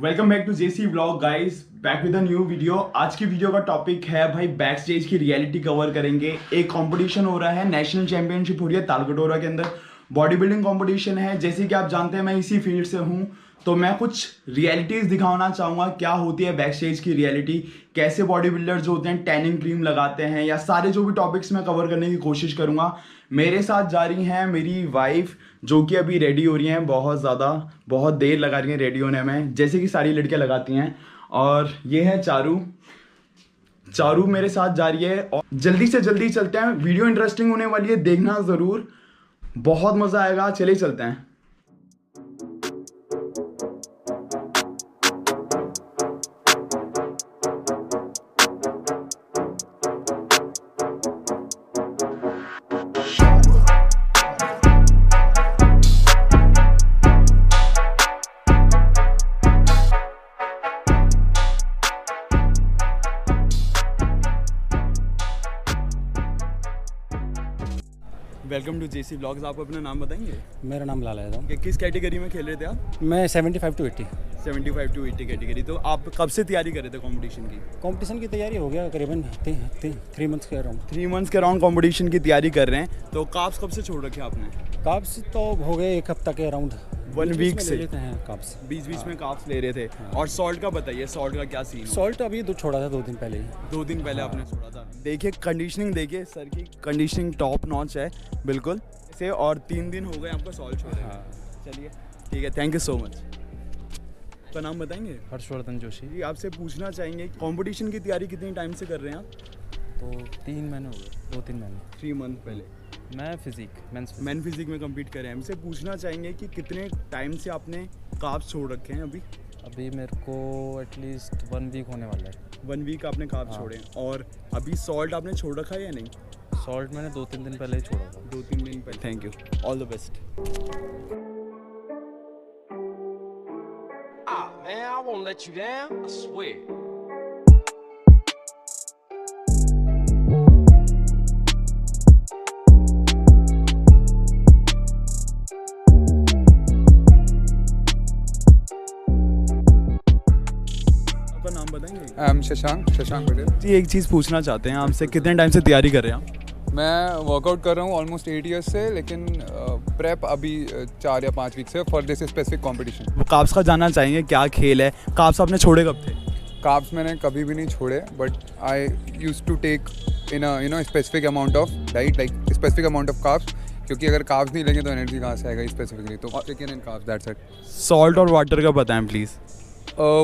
Welcome back to JC vlog guys, back with a new video. आज की video का topic है भाई बैक स्टेज की रियलिटी कवर करेंगे। एक कंपटीशन हो रहा है, नेशनल चैंपियनशिप हो रही है तालकटोरा के अंदर। बॉडी बिल्डिंग कॉम्पिटिशन है। जैसे कि आप जानते हैं मैं इसी फील्ड से हूँ, तो मैं कुछ रियलिटीज़ दिखाना चाहूँगा क्या होती है बैक स्टेज की रियलिटी, कैसे बॉडी बिल्डर जो होते हैं टैनिंग क्रीम लगाते हैं, या सारे जो भी टॉपिक्स मैं कवर करने की कोशिश करूँगा। मेरे साथ जा रही हैं मेरी वाइफ जो कि अभी रेडी हो रही हैं, बहुत देर लगा रही हैं रेडी होने में, जैसे कि सारी लड़कियां लगाती हैं। और ये है चारू मेरे साथ जा रही है। और जल्दी से जल्दी चलते हैं, वीडियो इंटरेस्टिंग होने वाली है, देखना ज़रूर, बहुत मज़ा आएगा। चलिए चलते हैं। Welcome to JC vlogs. आप अपना नाम बताएंगे? मेरा नाम लाला यादव। कि किस कैटेगरी में खेल रहे थे आप? मैं 75 to 80। 75 to 80 category. तो आप कब से तैयारी कर रहे थे कंपटीशन की? कंपटीशन की तैयारी हो गया करीबन 3 मंथ्स के अराउंड। 3 मंथ्स के अराउंड कंपटीशन की तैयारी कर रहे हैं। तो काप्स कब से छोड़ रखे आपने? काप्स तो हो गए 1 हफ्ता के अराउंड। 1 वीक से लेते हैं काप्स, बीच में काप्स ले रहे थे। और सॉल्ट का बताइए, सॉल्ट का क्या सीन? सॉल्ट अभी छोड़ा था 2 दिन पहले ही। 2 दिन पहले आपने छोड़ा था। देखिए कंडीशनिंग, देखिए सर की कंडीशनिंग टॉप नॉच है बिल्कुल से। और 3 दिन हो गए आपको सॉल्ट छोड़े। चलिए ठीक है, थैंक यू सो मच। आपका नाम बताएंगे? हर्षवर्धन जोशी। जी, आपसे पूछना चाहेंगे कंपटीशन की तैयारी कितनी टाइम से कर रहे हैं आप? तो 3 महीने हो गए, 2-3 महीने। 3 मंथ पहले। मैं फिजिक मैन फिजिक में कम्पीट कर रहे हैं। हमसे पूछना चाहेंगे कि कितने टाइम से आपने काप्स छोड़ रखे हैं अभी? अभी मेरे को एटलीस्ट 1 वीक होने वाला है। 1 वीक आपने काप्स छोड़े हैं। और अभी सॉल्ट आपने छोड़ रखा है या नहीं? सॉल्ट मैंने 2-3 दिन पहले ही छोड़ा था। 2-3 दिन पहले। Thank you, all the best. Man, I won't let you down, I swear. आपका नाम बताएंगे? शशांक पटेल। जी, एक चीज़ पूछना चाहते हैं आपसे, कितने टाइम से तैयारी कर रहे हैं आप? मैं वर्कआउट कर रहा हूँ ऑलमोस्ट 8 ईयर्स से, लेकिन प्रेप अभी 4 या 5 वीक से फॉर दिस स्पेसिफिक कंपटीशन। वो काप्स का जानना चाहेंगे, क्या खेल है? काप्स आपने छोड़े कब थे? काप्स मैंने कभी भी नहीं छोड़े, but I used to take in specific amount of diet, like specific amount of carbs, क्योंकि अगर काप्स नहीं लेंगे तो एनर्जी कहाँ से आएगा स्पेसिफिकली। तो chicken and carbs, that's it. Salt और वाटर का बताएं प्लीज़।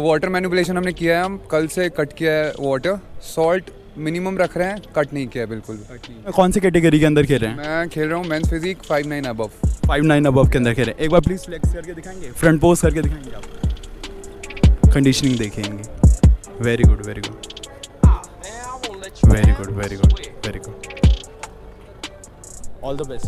वाटर मैनिपुलेशन हमने किया है, हम कल से कट किया है वाटर। सॉल्ट मिनिमम रख रहे हैं, कट नहीं किया है बिल्कुल। कौन सी कैटेगरी के अंदर खेल रहे हैं? मैं खेल रहा हूँ मेंस फिजिक 5'9" अबव। 5'9" अबव के अंदर खेल रहे हैं। एक बार प्लीज फ्लेक्स करके दिखाएंगे, फ्रंट पोज करके दिखाएंगे आप? कंडीशनिंग देखेंगे। Very good, very good, very good, very good, very good, all the best.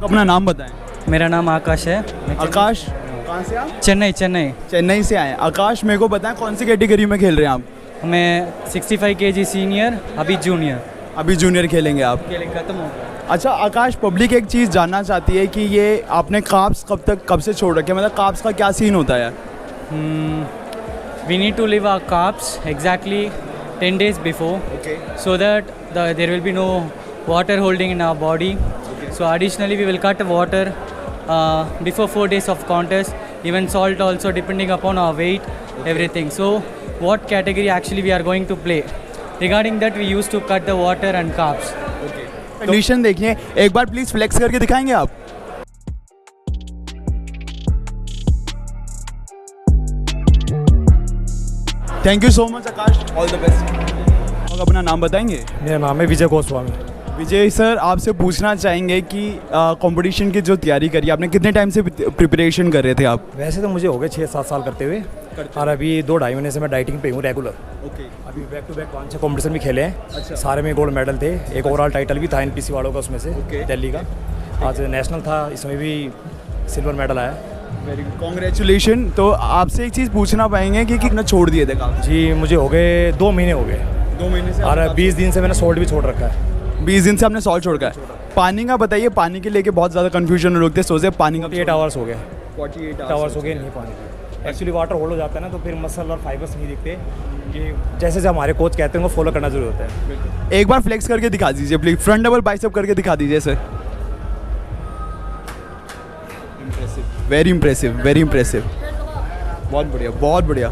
अपना नाम बताएं। मेरा नाम आकाश है। आकाश, कहाँ से आप? चेन्नई से आए। आकाश, मेरे को बताएं कौन सी कैटेगरी में खेल रहे हैं आप? मैं 65 kg सीनियर, अभी जूनियर। अभी जूनियर खेलेंगे आप? खत्म हो गया। अच्छा आकाश, पब्लिक एक चीज़ जानना चाहती है कि ये आपने काप्स कब से छोड़ रखे, मतलब काप्स का क्या सीन होता है? We need to leave our carbs exactly 10 days before, so that there will be no water holding in our body. So additionally we will cut water before 4 days of contest, even salt also depending upon our weight, everything. So what category actually we are going to play, regarding that we used to cut the water and carbs. Condition देखिए, एक बार please flex करके दिखाएंगे आप? Thank you so much Akash, all the best. और अपना नाम बताएंगे? मेरा नाम है विजय गोस्वामी। विजय सर, आपसे पूछना चाहेंगे कि कंपटीशन की जो तैयारी करी आपने, कितने टाइम से प्रिपरेशन कर रहे थे आप? वैसे तो मुझे हो गए 6-7 साल करते हुए, और अभी 2-2.5 महीने से मैं डाइटिंग पे हूँ रेगुलर। अभी बैक टू बैक 5-6 कॉम्पिटिशन भी खेले हैं। अच्छा। सारे में गोल्ड मेडल थे, एक ओवरऑल टाइटल भी था एनपीसी वालों का उसमें से, दिल्ली का। आज नेशनल था, इसमें भी सिल्वर मेडल आया। Very good, congratulation. तो आपसे एक चीज़ पूछना पाएंगे कि कितना छोड़ दिए थे काप्स? जी, मुझे हो गए 2 महीने हो गए। 2 महीने से? और 20 दिन से मैंने सॉल्ट भी छोड़ रखा है। 20 दिन से आपने सॉल्ट छोड़ का है। पानी का बताइए, पानी के लेके बहुत ज़्यादा कन्फ्यूजन लोग थे, सोचे पानी का 48 आवर्स हो गए। 48 आवर्स हो गए नहीं पानी। एक्चुअली वाटर होल्ड हो जाता है ना, तो फिर मसल और फाइबर्स नहीं दिखते। कि जैसे जैसे हमारे कोच कहते हैं वो फॉलो करना जरूरी होता है। एक बार फ्लेक्स करके दिखा दीजिए प्लीज, फ्रंट डबल बाइसेप करके दिखा दीजिए sir. Very impressive, very impressive, बहुत बढ़िया, बहुत बढ़िया।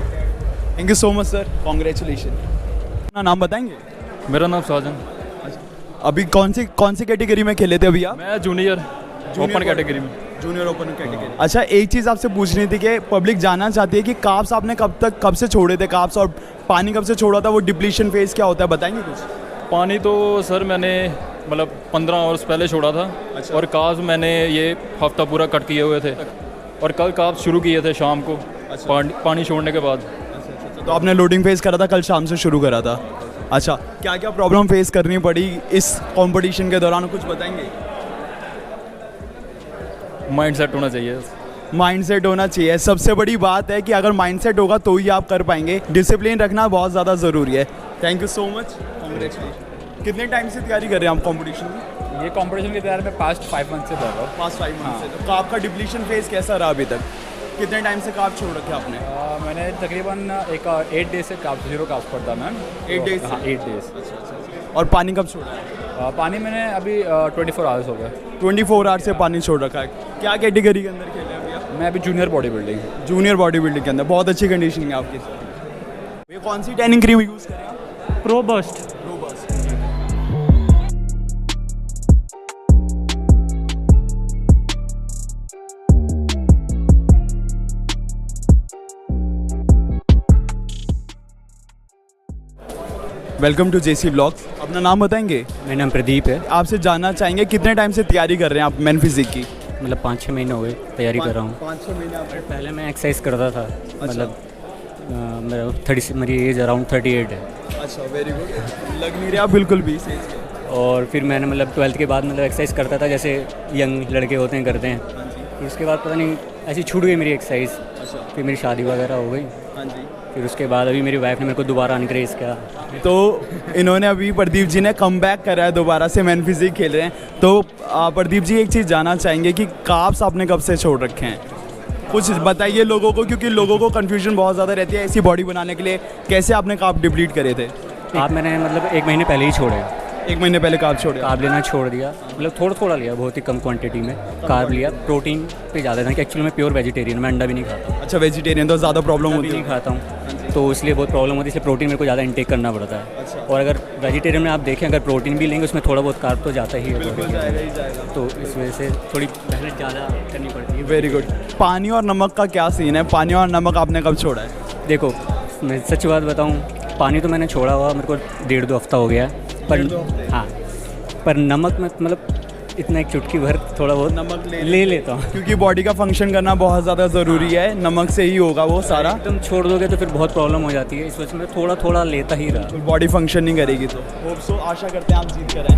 Thank you so much sir, congratulation. अपना नाम बताएंगे? मेरा नाम साजन। अभी कौन सी कैटेगरी में खेले थे अभी आप? मैं जूनियर ओपन कैटेगरी में। Junior open category. अच्छा, एक चीज़ आपसे पूछनी थी कि पब्लिक जानना चाहती है कि कार्ब्स आपने कब से छोड़े थे कार्ब्स, और पानी कब से छोड़ा था, वो डिप्लीशन फेज क्या होता है, बताएंगे कुछ? पानी तो सर मैंने मतलब 15 आवर्स पहले छोड़ा था। अच्छा। और काब्स मैंने ये हफ्ता पूरा कट किए हुए थे, और कल काब्स शुरू किए थे शाम को। अच्छा। पानी छोड़ने के बाद। तो आपने लोडिंग फेस करा था, कल शाम से शुरू करा था। अच्छा, क्या क्या प्रॉब्लम फेस करनी पड़ी इस कंपटीशन के दौरान, कुछ बताएंगे? माइंड सेट होना चाहिए। माइंडसेट होना चाहिए, सबसे बड़ी बात है कि अगर माइंडसेट होगा तो ही आप कर पाएंगे। डिसिप्लिन रखना बहुत ज़्यादा ज़रूरी है। Thank you so much, congratulation. कितने टाइम से तैयारी कर रहे हैं आप कंपटीशन में? ये कंपटीशन की तैयारी में पास्ट 5 मंथ से कर रहा हूँ। पास्ट 5 मंथ से। तो आपका डिप्लीशन फेज कैसा रहा अभी तक? कितने टाइम से कार्ब छोड़ रखे आपने? मैंने तकरीबन 8 डेज से जीरो काप्स पर था मैम। 8 days? हाँ, 8 डेज। और पानी कब छोड़ा है? पानी मैंने अभी 24 आवर्स हो गए। 24 आवर्स से पानी छोड़ रखा है। क्या कैटेगरी के अंदर खेले हैं अभी आप? मैं अभी junior body building. Junior body building के अंदर। बहुत अच्छी कंडीशनिंग है आपकी। ये कौन सी टैनिंग क्रीम यूज़ करें आप? Pro Burst. Welcome to JC blogs. अपना नाम बताएंगे? मेरा नाम प्रदीप है। आपसे जानना चाहेंगे कितने टाइम से तैयारी कर रहे हैं आप मैन फिजिक की? मतलब 5-6 महीने हो गए तैयारी कर रहा हूँ। 5-6 महीने आप। पहले मैं एक्सरसाइज करता था। मतलब मेरी एज अराउंड 38 है। अच्छा, वेरी गुड। लग नहीं रहा बिल्कुल भी सही से। और फिर मैंने मतलब 12th के बाद मतलब एक्सरसाइज करता था, जैसे यंग लड़के होते हैं करते हैं। फिर उसके बाद पता नहीं ऐसी छूट गई मेरी एक्सरसाइज। अच्छा। फिर मेरी शादी वगैरह हो गई। हाँ जी। फिर उसके बाद अभी मेरी वाइफ ने मेरे को दोबारा अनकरेज किया। तो इन्होंने अभी प्रदीप जी ने कम बैक करा है, दोबारा से मैन फिजिक खेल रहे हैं। तो प्रदीप जी एक चीज़ जानना चाहेंगे कि कार्ब्स आपने कब से छोड़ रखे हैं, कुछ बताइए लोगों को, क्योंकि लोगों को कन्फ्यूजन बहुत ज़्यादा रहती है ऐसी बॉडी बनाने के लिए। कैसे आपने कार्ब डिप्लीट करे थे? आप मैंने मतलब 1 महीने पहले ही छोड़े। 1 महीने पहले कार्ब छोड़े? कार्ब लेना छोड़ दिया, मतलब थोड़ा थोड़ा लिया, बहुत ही कम क्वांटिटी में कार्ब लिया। प्रोटीन पे ज़्यादा था कि एक्चुअली मैं प्योर वेजिटेरियन, मैं अंडा भी नहीं खाता। अच्छा, वेजिटेरियन तो ज़्यादा प्रॉब्लम होती भी नहीं है। खाता हूँ, तो इसलिए बहुत प्रॉब्लम होती है। इसलिए प्रोटीन मेरे को ज़्यादा इंटेक करना पड़ता है। और अगर वेजिटेरियन में आप देखें, अगर प्रोटीन भी लेंगे उसमें थोड़ा बहुत कार्ब तो जाता ही है। तो इस वजह से थोड़ी मेहनत ज़्यादा करनी पड़ती है। Very good. पानी और नमक का क्या सीन है? पानी और नमक आपने कब छोड़ा है? देखो, मैं सच बात बताऊँ, पानी तो मैंने छोड़ा हुआ मेरे को 1.5-2 हफ्ता हो गया है। पर हाँ, पर नमक में मतलब इतना एक चुटकी भर थोड़ा बहुत नमक ले लेता हूँ, क्योंकि बॉडी का फंक्शन करना बहुत ज़्यादा ज़रूरी है। नमक से ही होगा वो सारा। एकदम छोड़ दोगे तो फिर बहुत प्रॉब्लम हो जाती है। इस वजह से मैं थोड़ा थोड़ा लेता ही रहा। बॉडी फंक्शन नहीं करेगी। तो होप सो, आशा करते हैं आप जीत कर आए।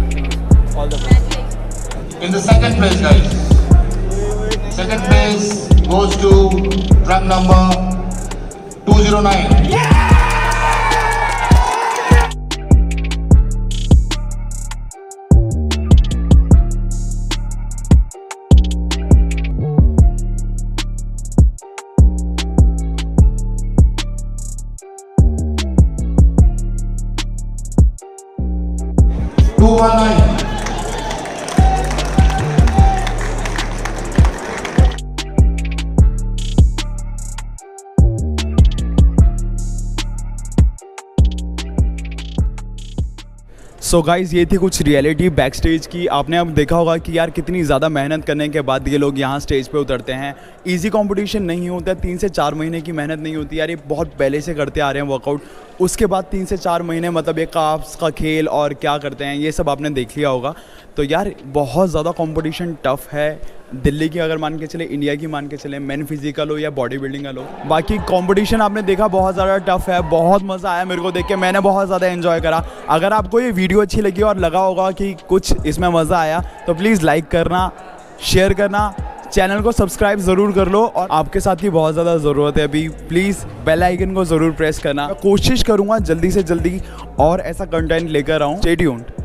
All the best. In the second place, guys. Second place goes to rank number 209. So guys, ये थी कुछ रियलिटी बैक स्टेज की। आपने अब देखा होगा कि यार कितनी ज़्यादा मेहनत करने के बाद ये लोग यहाँ स्टेज पे उतरते हैं। इजी कंपटीशन नहीं होता, 3 से 4 महीने की मेहनत नहीं होती यार, ये बहुत पहले से करते आ रहे हैं वर्कआउट। उसके बाद 3 से 4 महीने मतलब ये कार्ब्स का खेल और क्या करते हैं ये सब आपने देख लिया होगा। तो यार बहुत ज़्यादा कंपटीशन टफ है। दिल्ली की अगर मान के चले, इंडिया की मान के चले, मैन फिजिकल हो या बॉडी बिल्डिंग का लो, बाकी कंपटीशन आपने देखा बहुत ज़्यादा टफ है। बहुत मज़ा आया मेरे को देख के, मैंने बहुत ज़्यादा एंजॉय करा। अगर आपको ये वीडियो अच्छी लगी और लगा होगा कि कुछ इसमें मज़ा आया तो प्लीज़ लाइक करना, शेयर करना, चैनल को सब्सक्राइब ज़रूर कर लो। और आपके साथ ही बहुत ज़्यादा ज़रूरत है अभी, प्लीज़ बेल आइकन को ज़रूर प्रेस करना। मैं कोशिश करूँगा जल्दी से जल्दी और ऐसा कंटेंट लेकर आऊँ। Stay tuned.